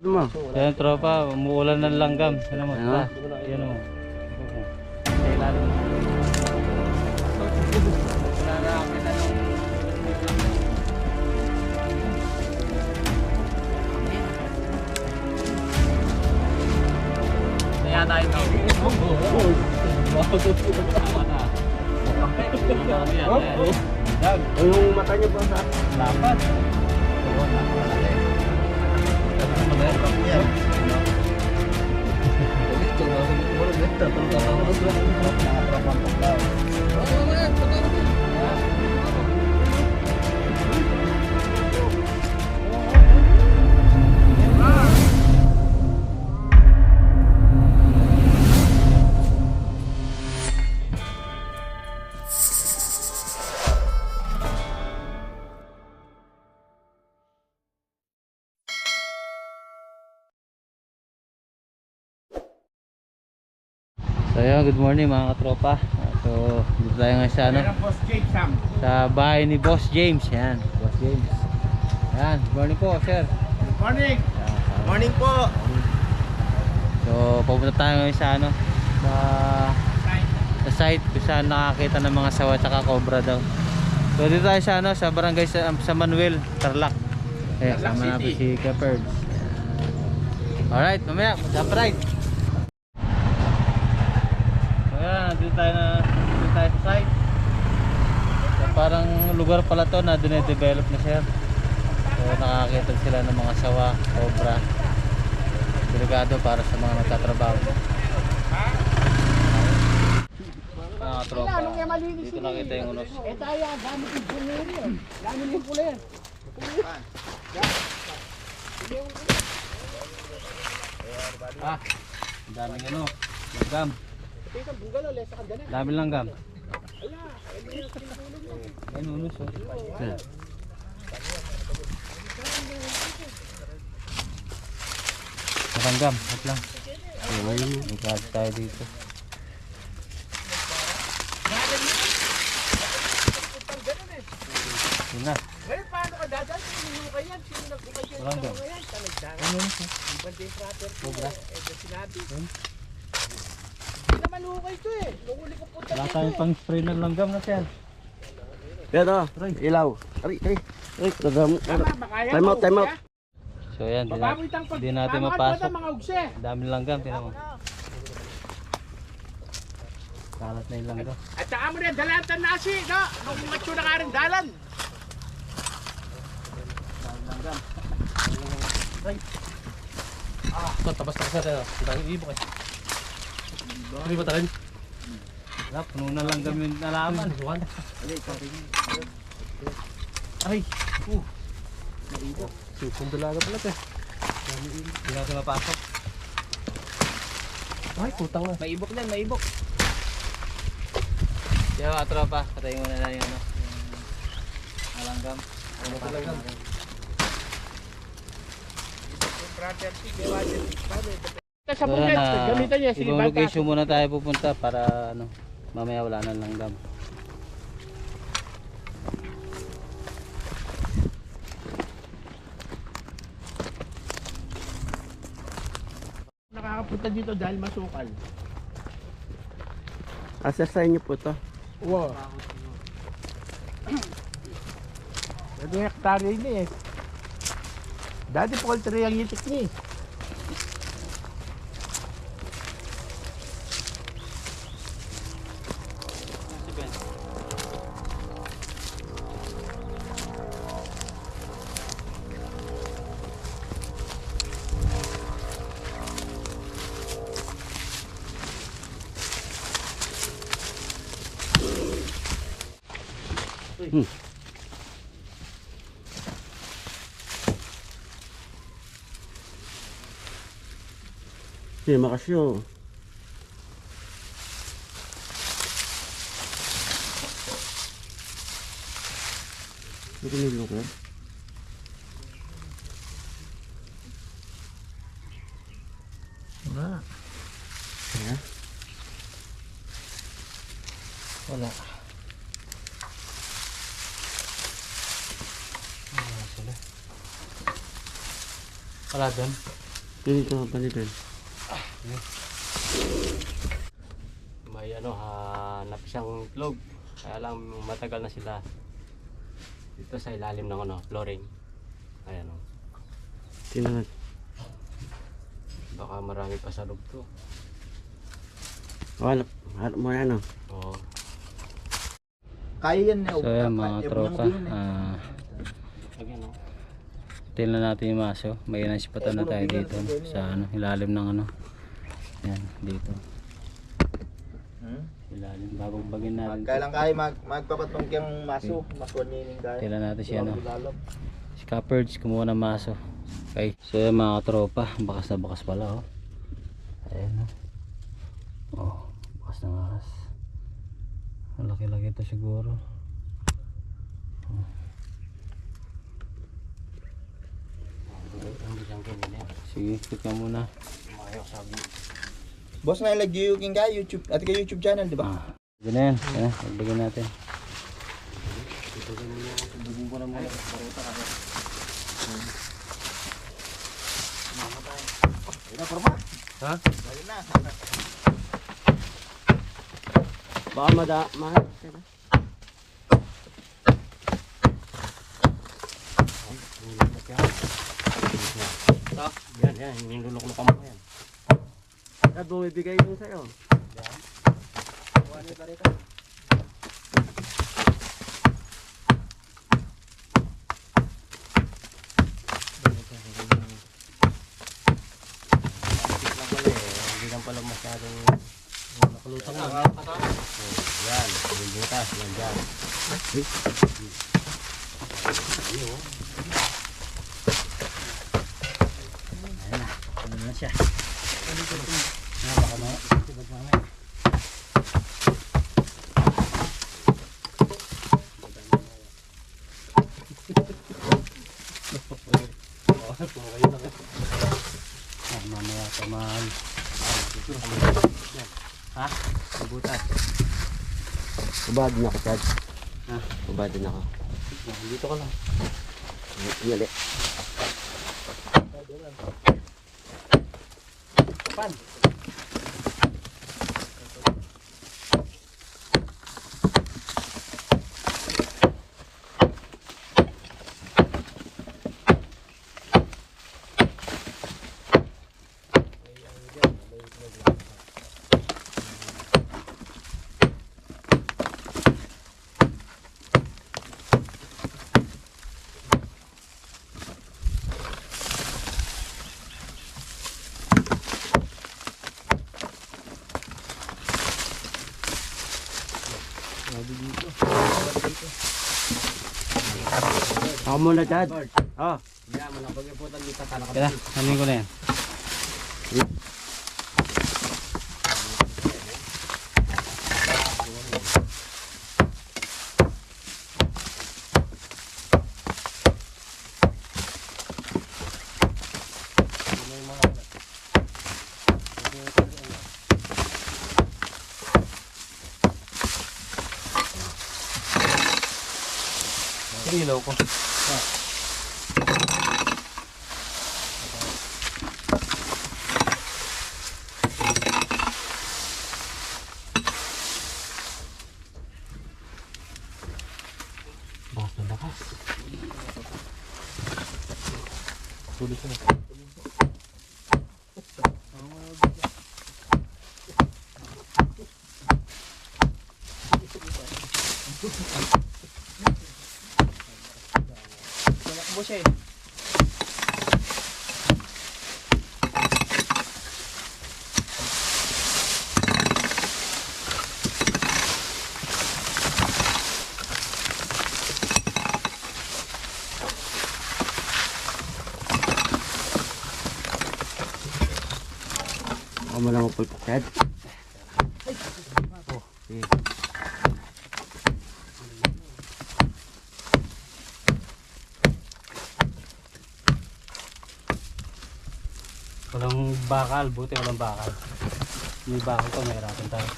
Yan tropa, umuulan ng langgam. Ano mo? Yan mo. Kaya lalo. Kaya tayo daw. Yung mata niya po sa Dapat. So yun, good morning mga katropa. So dito tayo ngayon sa ano, sa bahay ni Boss James. Yan, Boss James. Yan, good morning po sir. Good morning. Morning po. So pupunta tayo ngayon sa ano, sa site kung saan nakakita ng mga sawa at cobra daw. So dito tayo sa ano, sa barangay sa Manuel, Tarlac. Sama natin si Keperds. Alright, mamaya jump ride. Dito tayo sa site. So, parang lugar pala to na dine-develop na sir. So nakakita sila ng mga sawa, cobra. Delikado para sa mga nagtatrabaho. Mga tropa, dito nakita yung unos. Ah, daming ano, langgam. Dami langgam. Ayun unos oh. Langgam, at lang. Magkakad tayo dito. Yun na. Langgam. Ano unos oh. Cobra. Malukay to eh. Nunguli ko punta Wala tayong pang spray ng langgam na siya. Pero, ilaw. Ari. Time out. So yan, di natin mapasok. Dami langgam, tinan mo. Kalat na yung langgam. At saka mo rin, dalan ng nasi, no? Nung macho na ka rin dalan. Langgam. Ito, tabas na tayo. Kita yung ibok eh. Ano ba tayo? Wala, puno na langgam yung nalaman. Ay! Susong dalaga pala ito eh. Hindi natin mapasok. Ay, putang na. May ibok din, may ibok. Yo, tropa, patayin muna na yung ano, yung langgam. Ano pa langgam? Sa bunget, gamitan niya. Ibang location muna tayo pupunta para ano, mamaya wala na langgam. Nakakapunta dito dahil masukal. Asa sa inyo po to? Wow. Ito hektarya ini eh. Dati poultry ang itik niya eh. Hindi makasyo. Ito nilo ko. Wala. Yeah. Wala. Wala sila. Wala doon. Dito ka pa nito. May napisang itlog. Kaya lang matagal na sila dito sa ilalim ng flooring. Ayan o. Tingnan. Baka marami pa sa loob to. Hanap mo na ano. Oo. Kaya yan So yan mga tropa, Ayan o. tingnan natin yung maso. May naisipatan na tayo dito sa ilalim ng yan dito. Ilalim, bagong bagin natin. Kailan kaya magpapatong kang maso, masuan nining kaya. Tingnan natin siya si Cupperds kumuha ng maso. Okay, so yan mga tropa, bakas na bakas pala ayan bakas na bakas. Ang laki-laki ito siguro. Sige, click ka muna. Boss na lagi yung kaya YouTube, at kay YouTube channel, di ba? Ganyan, magbigyan natin. Dugin ko na muna. Ha? Baka mahal. Yan, nilulok-lok mo yan. At bumibigay yun sa'yo. Hindi lang pala masyadong nakulutang na. Yan, yung butas, yan dyan. Ano na siya? Baka mamaya. Mamaya tamaan. Ha? Butas. Ubad na ako, Chad. Ha? Ubad na ako. Dito ka lang. Yali. Pan. Ako muna, Chad. Oh. Yan, malapag yung putan dito ka Kaya, hanin ko na yan. Ilaw ko. Bakas na bakas. Tulis na. Tumakbo siya eh. Ako muna mo, Chad. Walang bakal, buti walang bakal. May bakal to, mahirapan tayo.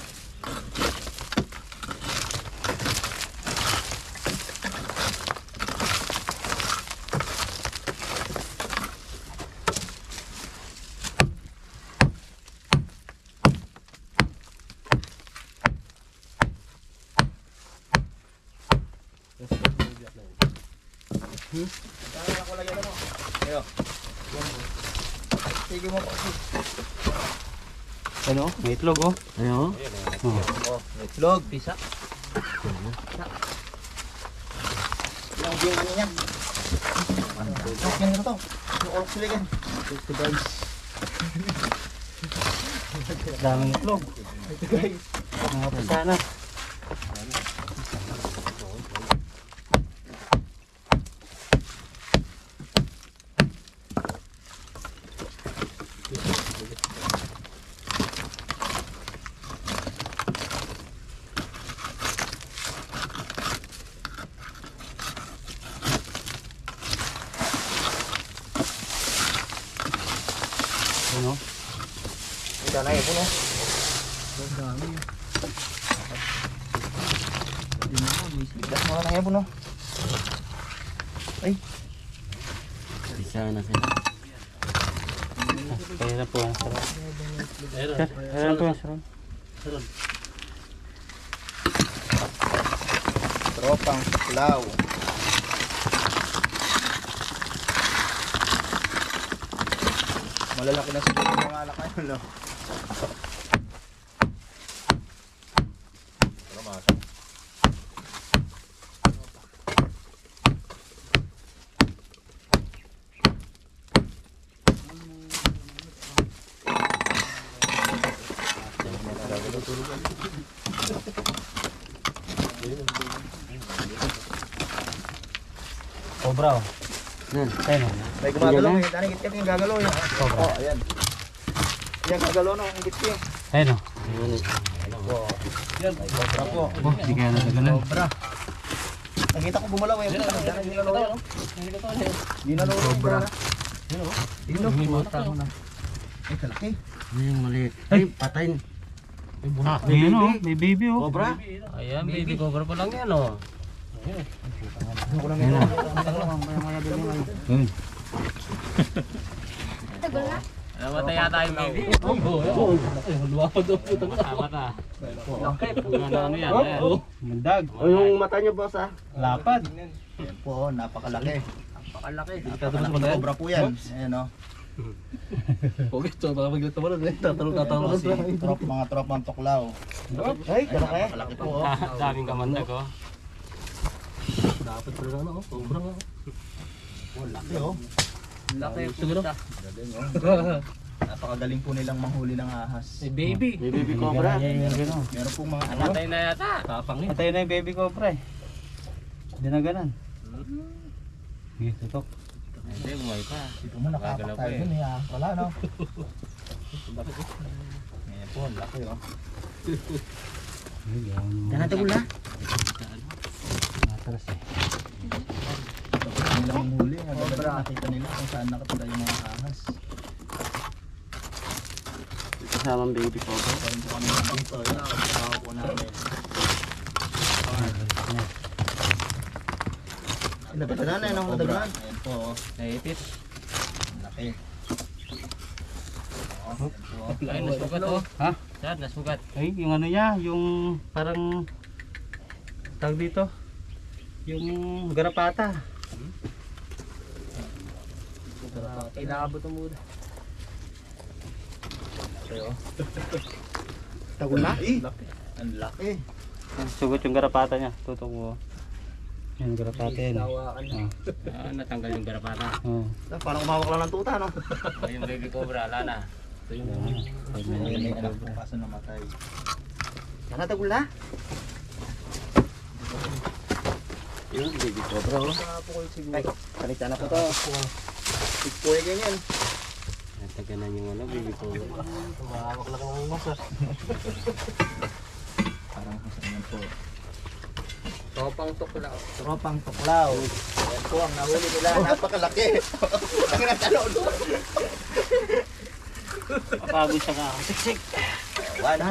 Sige mo po. Ano? May itlog oh. Ayo. Itlog. Pisa. Ilang view ano yan? Yan ito to. Yung orok sila yan. Ito guys. Daming itlog. Ito guys. Mga pasana. Ano? Ito na yun. Ang dami. Biglas mo na yun. Ay. Isa na sila. Kaya na po ang sarap. Kaya na po ang sarap. Tropang tuklaw. Malalaki na siguro yung mga alak ngayon, no? Cobra oh. Yan. Ayun oh. May gumagalaw eh. Dahil ngit-ngit yung gagalaw yun. Oh, ayan. Yan, gagalaw no, ngit yun. Ayun oh. Ayun eh. Yan, may cobra po. Oh, di kaya natagalan. Cobra. Nakita ko gumalaw eh. Dahil ginalaw yun. Ginalaw yun. Cobra. Yun o. Ay, kalaki. Ano yung maliit? Ay, patay. Ah, may ano, may baby oh. Cobra? Ayan, baby cobra pa lang yan oh. Ayun oh. Namatay yata yung baby. Mata. Ano yan? Mandag. O yung mata niyo boss ah. Lapad. Yan po, napakalaki. Napakalaki. Napakalaking cobra po yan. Ayan o. Mga tropang tuklaw. Ay, kalaki. Kalaki po. Daming kamandag oh. Laki o. Laki siguro. Napakagaling po nilang manghuli ng ahas. Baby. May baby cobra. Meron pong mga anak. Namatay na yata. Tapang yun. Patay na yung baby cobra eh. Hindi na ganun. Sige, tutok. Hindi, buhay pa. Dito mo nakapak Gagalaw tayo pa eh. dun eh. Wala no. Ayan po, laki o. Yan natin mula. Matalas eh. Nilang manghuli. Cobra. Nakita nila kung saan nakatira yung mga ahas. Kasamang baby cobra. Karoon po kami dito. Yan, kasama po namin. Napatanan na yun ang Cobra. nadagaan. Ayan po. Naipit. Laki. Ay, nasugat oh. Ha? Saan, nasugat. Ay, yung ano niya, yung parang tawag dito. Yung garapata. Inaabot ang muna. Tagol na? Laki. Ang laki. Sugot yung garapata niya. Tutok mo. Yung garapata yan. Natanggal yung garapata. Oh. Parang umawak lang ng tuta, no? Yung baby cobra, ala na. May anak po kaso namatay. Yan natagul na. Yung baby cobra oh. Ay, salita na po to. Tigpoy ganyan. Nataganan yung ano, baby cobra. Umawak lang ng masas. Parang kasayan po. Topang tuklaw. Tropang tuklaw. Yan po ang nahuli nila. Napakalaki. Ang natalon. Papagod siya ka. Siksik. Parang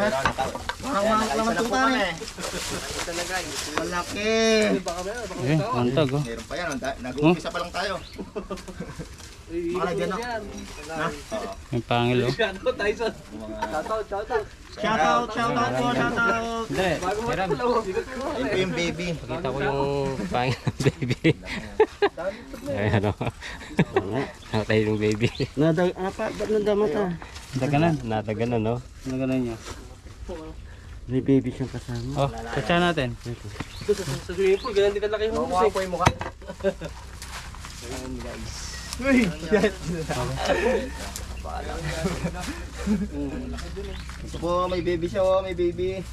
umawak lang ng tuta eh. Malaki. Eh, antag oh. Meron pa yan. Nag-uumpisa pa lang tayo. Makalagyan na. Yung pangil oh. Shoutout po, shoutout. Hindi, Hiram. Ito yung baby. Kita ko yung pangit ng baby. Ay, ano. Nakatay yung baby. Ba't nandamat ah? Daganan. Nataganan, no? Daganan niya. May baby siyang kasama. Oh, tatsa natin. Sa swimming pool, ganyan din kalaki yung mukha po yung mukha. Uy! Ito po, may baby siya oh, may baby.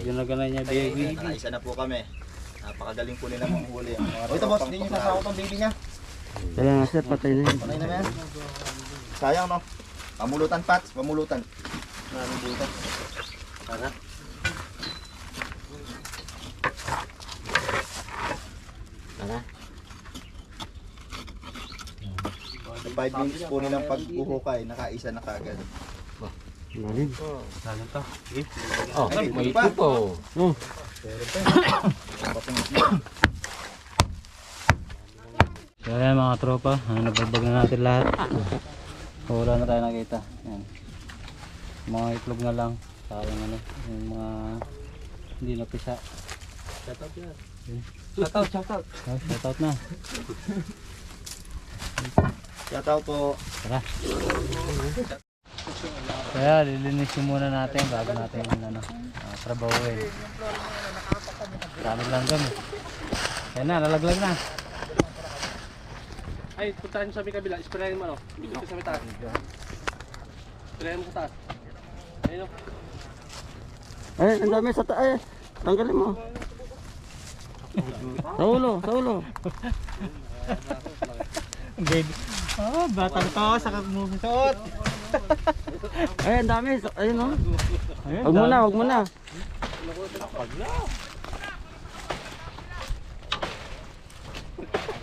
Yung daganan niya, baby. Nakaisa na po kami. Napakagaling po nila manghuli. O ito boss, hindi nyo sasako tong baby niya. Wala nga sir, patay na yun. Patay na yan. Sayang no? Pamulutan Pats, pamulutan. Maraming butas. Tara. Tara. Sa 5 minutes po nilang pagbuhukay, nakaisa na kagad. Malim. Lalo to. Oh, Ay, may pa. ito po. Oh, So ayan mga tropa, nababag na natin lahat. So, wala na tayo nakita. Ayan. Mga itlog na lang. Sayang ano, yung mga hindi napisa. Shoutout. Oh, shoutout na. Shoutout po. Tara. Kaya lilinisin muna natin bago natin ano, trabahuin. Lalaglag lang kami. Ayan na, lalaglag na. Ay, puntahan mo sa may kabila. Isprayin mo ano? Dito sa may taas. Isprayin mo sa taas. Ayun o. ay, ang dami sa taas. Tanggalin mo. Sa ulo, sa ulo. Baby. Oh, batang to, sakit mo suot. Ay, ang dami. Ayun o. Ayun, Wag muna, wag muna.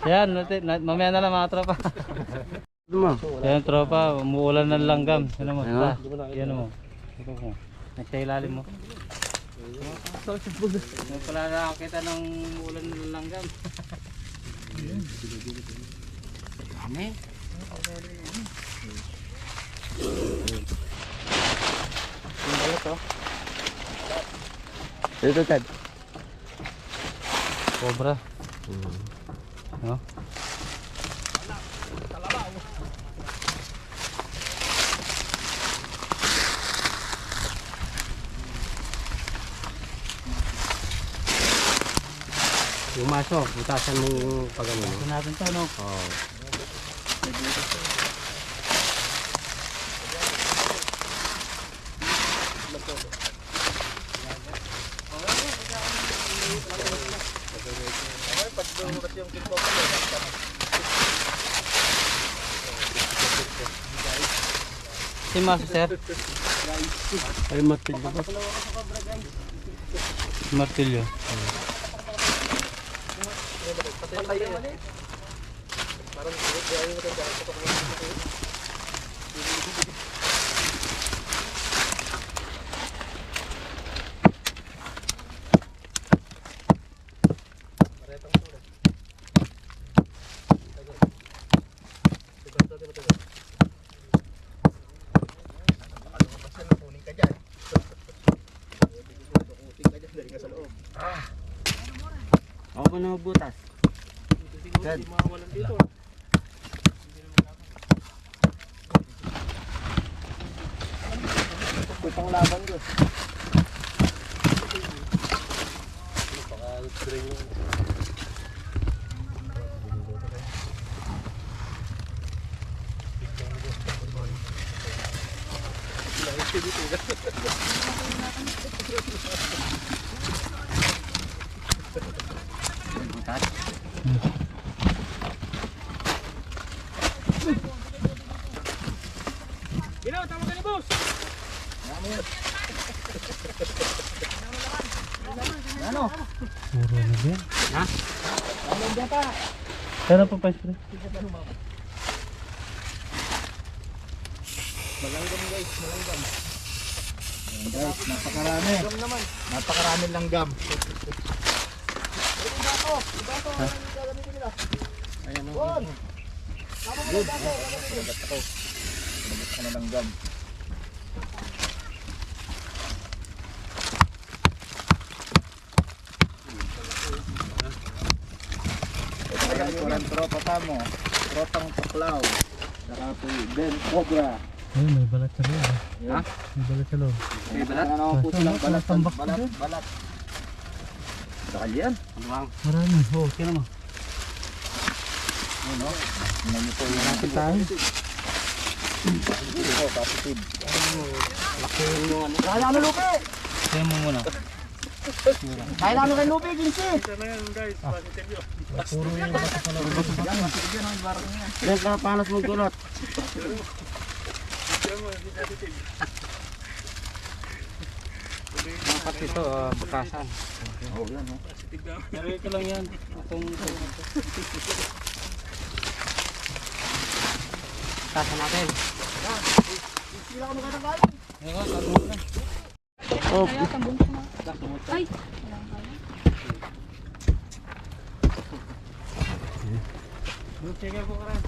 Yan, mamaya na lang mga tropa. Duma. Yan tropa, umuulan ng langgam. Ano mo? Ano? Yan mo. Ito mo. Nasa ilalim mo. Yung pala nakakita ng umuulan ng langgam. Dami. Dito, Tad. Cobra. No? Yung maso, butasan mo yung pagano. Ito natin to, no? Oh. Si Maso, sir. Ay, matil ba? Martilyo. Ako pa na magbutas. Tad. Pang laban ko. Ginaw, tama ka ni boss! Ano? Puro na din. Ha? Pero pa pa-spray. Malanggam guys, malanggam. Ayan, guys, napakarami. Napakarami langgam. Ayan o. Good. Nagat ako. Nagat ako na ng gam. Ito ang tropa pa mo. Tropang tuklaw. Saka po Ben Cobra. Ayun, may balat sa loob. Ha? May balat sa loob. May balat? Ano ang puti lang? Balat, tambak balat, dyan. balat. Bakal yan. Marami. Oh, kaya naman. Ano? Tingnan niyo po yung Malapit tayo. positive po, positive. Kaya ano lupi? Kaya mo muna. Kaya ano kay lupi, Jinsi? Puro yung balat sa loob. Yan ang barang niya. Yan ka panas mong gulot. Dapat ito, bakasan. Oh, yan oh. Nari ko lang yan. Itong... Bakasan natin. Ayun, sarunod na. Oh, Ay! Sige po ka rin.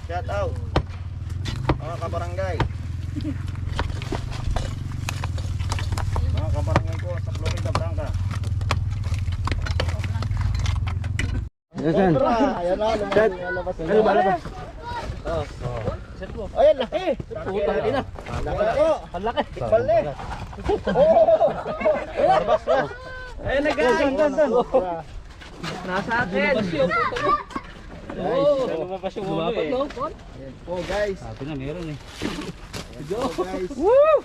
Shout out. Mga kabarangay. Mga kabarangay ko sa Florida Branca. yan. Ayan na, lumabas. Ano ba labas? Ay, ang laki! Laki na. Laki. Ang laki. Pali. Oh! Labas na. Ayun na guys. Nasa akin. Oh, lumabas yung ulo eh. Oh guys. Sabi na meron eh. Oh guys. Woo!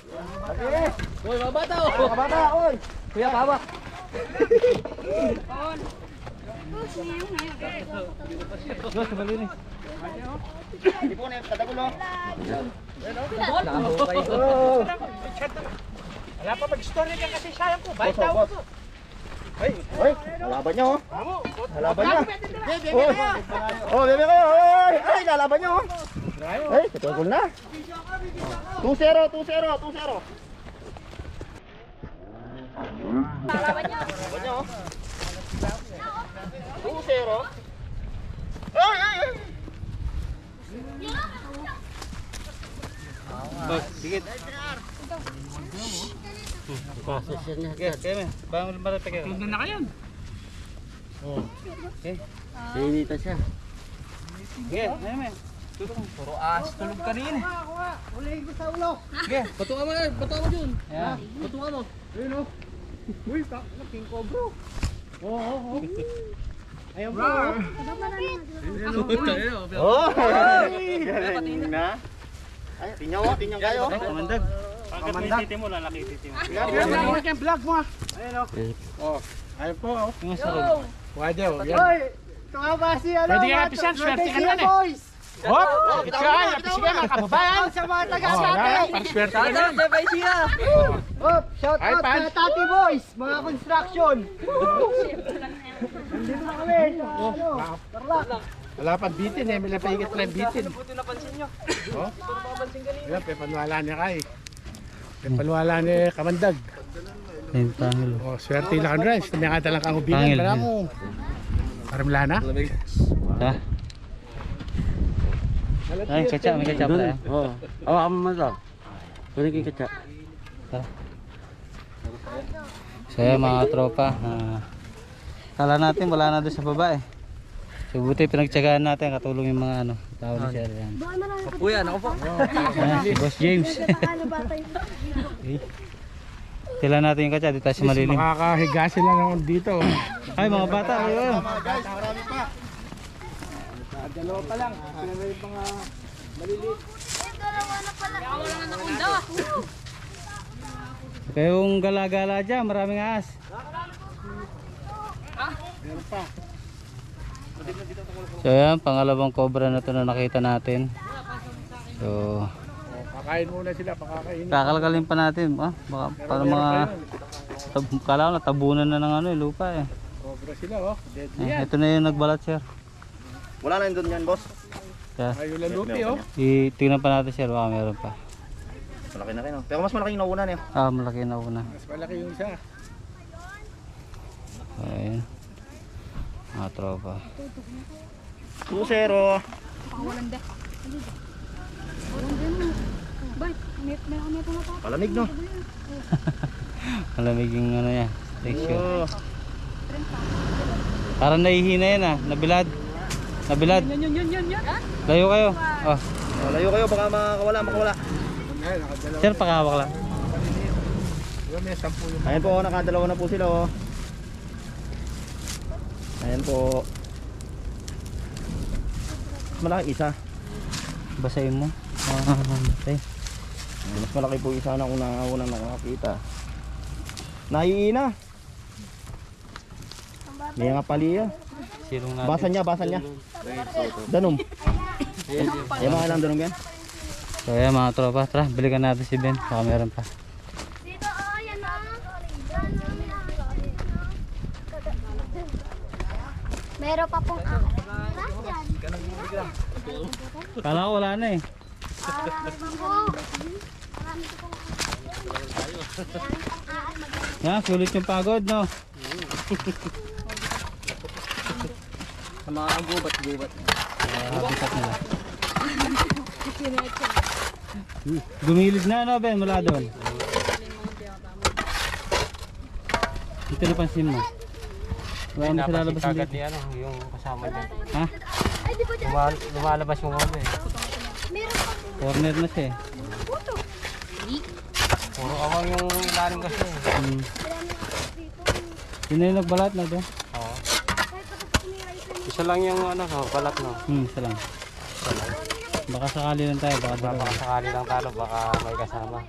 Oy, mabata oh. Mabata, oy. Kuya baba. Go, sa balin eh. Hindi po na yung katagulo. Wala pa mag-story ka kasi sayang ko. Bait daw ko. Oy, lalaban niyo oh. Lalaban niyo. Oh, bebe kayo. Oy, ay, lalaban niyo oh. Ay, katagul na. 2-0, 2-0, 2-0. Lalaban niyo oh. 2-0. Ay, ay, ay. Boss, digit. Okay, kaya mo. Bangon marami kayo. Tulog na kayo. Sinita siya. Okay, ayun mo. Puro as tulog ka rin. Okay, patuwa mo na. Patuwa mo dyan. Yan. Patuwa mo. Ayun oh. Uy, king cobra. Ayun po. Oh, galing na. Ay, tinyaw oh, tinyaw kayo. Kamandag. Pagkat may titi mo, lalaki titi mo. Yan, vlog mo. Ayun oh. Ayun po oh. Yung sarap. Wade oh. Oy, tumaba si ano. Pwede ka napisan, swerte ka naman eh. Hop! Ikaw, napis ka mga kababayan. Sa mga taga Oh, wala, pang swerte ka na. Hop, shout Ay, out pan. sa Tati Boys, mga construction. Nandito na kami. Ano? Tarlac. Wala pang bitin eh, may napahigit lang bitin. Buti napansin nyo. Oh? Ayan, pepanwala niya kay. Pepanwala ni Kamandag. Ayun, pangil. Oh, swerte lang ang rice. Tumiyakata lang kang ubigan. Pangil, Para yan. mo. Parang na. Ha? Ay, kacha, may kacha pala. Oo. Awakan mo man lang. Kunin kay katsa. So yan mga tropa, kala natin wala na doon sa baba eh. So buti pinagtsagaan natin, katulong yung mga ano, tao ni Sir yan. Kuya, ako po. Ayan, si Boss James. Okay. Tila natin yung katsa, dito tayo sa malilim. Makakahiga sila naman dito. Ay mga bata, ayun. Mga guys, marami pa. Dalawa pa lang. Sila na yung mga maliliit. Kayong gala-gala dyan, maraming ahas. Meron pa. So yan, pangalawang cobra na to na nakita natin. So, Kakain muna sila, pakakainin. kakalkalin pa natin. Baka para mga kala ko natabunan na ng ano, lupa eh. Cobra sila, oh. Deadly yan. Ito na yung nagbalat, sir. Wala na yun doon yan, boss. Kaya, Ayun lang lupi, oh. tingnan pa natin, sir. Baka meron pa. Malaki na rin, oh. Pero mas malaki yung nauna niya. Malaki na una. Mas malaki yung isa. So, ayun. Mga tropa. 2-0. Pakawalan de. Walang din mo. Bay, may pumatapos. Palamig, no? Malamig yung ano niya. Texture. Oh. Parang nahihina yan ah. Nabilad. Nabilad. Yun. Layo kayo. Oh. Layo kayo, baka makawala. Ayun, nakadalawa. Sir, pakahawak lang. Ayun, may 10 yung Ayan po, nakadalawa na po sila, oh. Ayan po. Malaki isa. Basahin mo. Batay. Mas malaki po isa na unang nakakita. Naiina. May nga paliya. Silong natin. Basan niya. Danom. Ayan mga ilang danom yan. So ayan mga tropa. Tara, balikan natin si Ben. Baka meron pa. Dito, yan na. Meron pa pong Kala ko wala na eh. Yan, sulit yung pagod, no? Sa mga gubat-gubat. Habitat nila. Gumilid na, no, Ben? Mula doon. Dito napansin mo. Wala mo sila lalabas Kagad dito. ni ano, yung kasama niya. Ha? Ay, di ba dyan? Lumalabas yung ano eh. Meron pa Corner na siya eh. Puro awang yung ilalim kasi eh. Yun na yung nagbalat na doon. Oo. Isa lang yung ano, balat no. Isa lang. Baka sakali lang tayo, baka dalawa. Baka sakali lang talo, baka may kasama.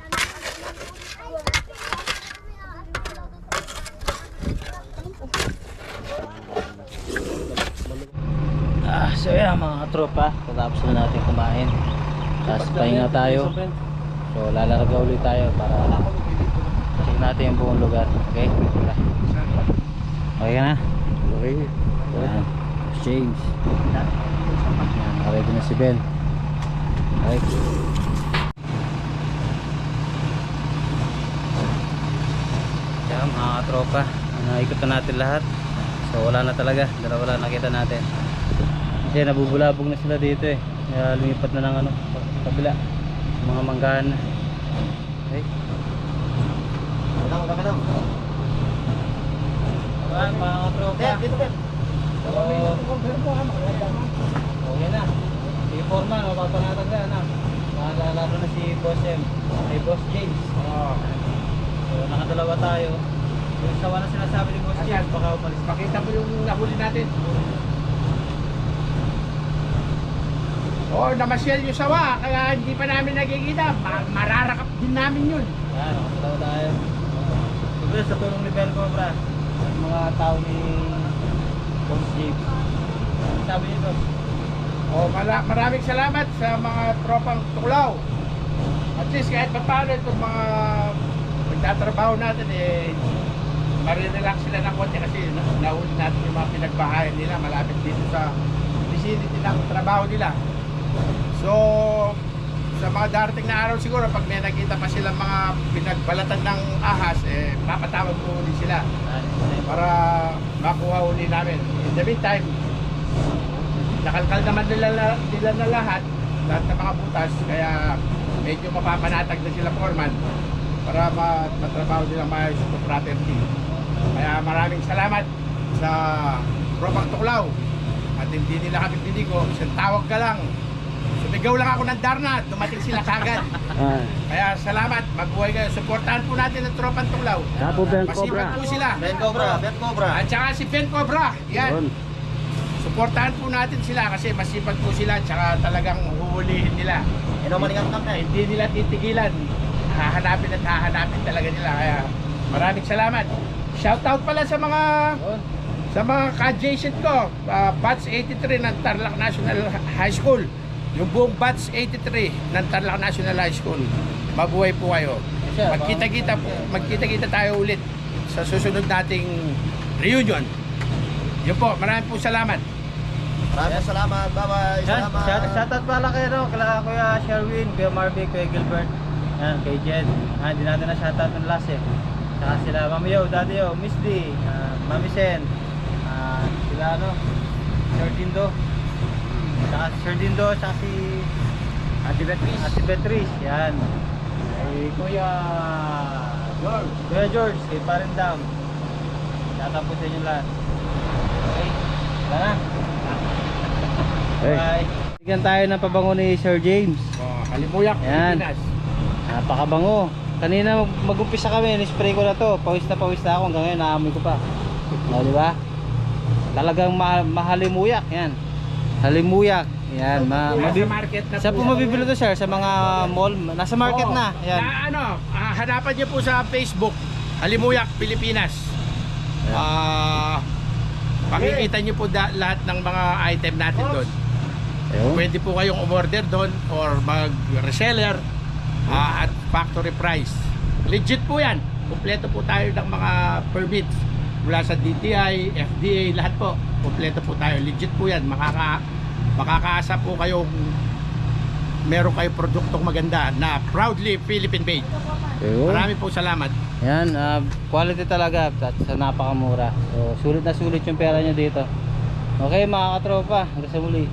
So yan mga tropa, tapos na natin kumain. Tapos pahinga tayo. So lalarga ulit tayo para check natin yung buong lugar. Okay? Okay ka na? Okay. Yan. James. Yan, ready na si Ben. Okay. Yan mga tropa, naikot na natin lahat. So wala na talaga, dalawa lang nakita natin. Kasi nabubulabog na sila dito eh. Kaya lumipat na ng ano, kabila. Mga manggahan na. Okay. Kadang. Ayan mga tropa. Dito, Ben. So, okay na. Si Foreman, mapapanatag na na. Lalo na si Boss M. Ay Boss James. So nakadalawa tayo. Yung sawa na sinasabi ni Boss James, baka umalis. Pakita mo yung nahuli natin. Oo, namasyal yung sawa, kaya hindi pa namin nakikita. Mararakap din namin yun. Yan, nakadalawa tayo. Siyempre sa tulong ni Ben Cobra, yung mga tao ni Boss James. Sabi niyo Boss? Oh, maraming salamat sa mga tropang tuklaw. At least kahit pa paano itong mga magtatrabaho natin eh marirelax sila ng konti kasi nahuli natin yung mga pinagbahayan nila malapit dito sa vicinity ng trabaho nila. So sa mga darating na araw siguro pag may nakita pa silang mga pinagbalatan ng ahas eh papatawag ko ulit sila para makuha uli namin. In the meantime, nakalkal naman nila na lahat ng mga butas, kaya medyo mapapanatag na sila foreman para matrabaho nilang maayos sa property. Kaya maraming salamat sa tropang tuklaw at hindi nila kami binigo, isang tawag ka lang, sumigaw lang ako ng Darna, dumating sila kagad. Kaya salamat, mabuhay kayo, supportahan po natin ang tropang tuklaw. Tapo Ben Masipag Cobra. po sila. Ben Cobra. At saka si Ben Cobra, yan. Yun. Suportahan po natin sila kasi masipag po sila tsaka talagang huhulihin nila. Hindi nila titigilan. Hahanapin at hahanapin talaga nila. Kaya maraming salamat. Shoutout pala sa mga ka-adjacent ko. Batch 83 ng Tarlac National High School. Yung buong Batch 83 ng Tarlac National High School. Mabuhay po kayo. Magkita-kita tayo ulit sa susunod nating reunion. Yun po, maraming po salamat. Maraming salamat. Bye-bye. Salamat. Shoutout pala kayo, no? Kala Kuya Sherwin, Kuya Marvick, Kuya Gilbert. Yan, kay Jed. Hindi natin na shoutout ng last eh. Saka sila Mami Yo, Daddy Yo, Miss D, Mami Sen, sila ano, Sir Dindo. Saka Sir Dindo, saka si Ate Beatrice. Yan. Kay Kuya George, kay Parindam. Shoutout po sa inyo lahat. Okay, wala na. Bye. Tignan tayo ng pabango ni Sir James. Halimuyak, Yan. Pilipinas. Napakabango. Kanina mag-umpisa kami, ni-spray ko na to. Pawis na ako hanggang ngayon, naamoy ko pa. O, di ba? Talagang mahalimuyak, yan. Halimuyak. Yan, Nasa market na Saan po mabibili to, sir? Sa mga mall? Nasa market Oo. na. Yan. Hanapan niyo po sa Facebook, Halimuyak, Pilipinas. Makikita niyo po lahat ng mga item natin doon. Ayun. Pwede po kayong umorder doon or mag-reseller at factory price. Legit po yan. Kompleto po tayo ng mga permits mula sa DTI, FDA, lahat po. Kompleto po tayo. Legit po yan. Makakaasa po kayong meron kayong produktong maganda na proudly Philippine made. Ayun. Marami po salamat. Yan, quality talaga at sa napakamura. So, sulit na sulit yung pera nyo dito. Okay mga katropa, hanggang sa muli.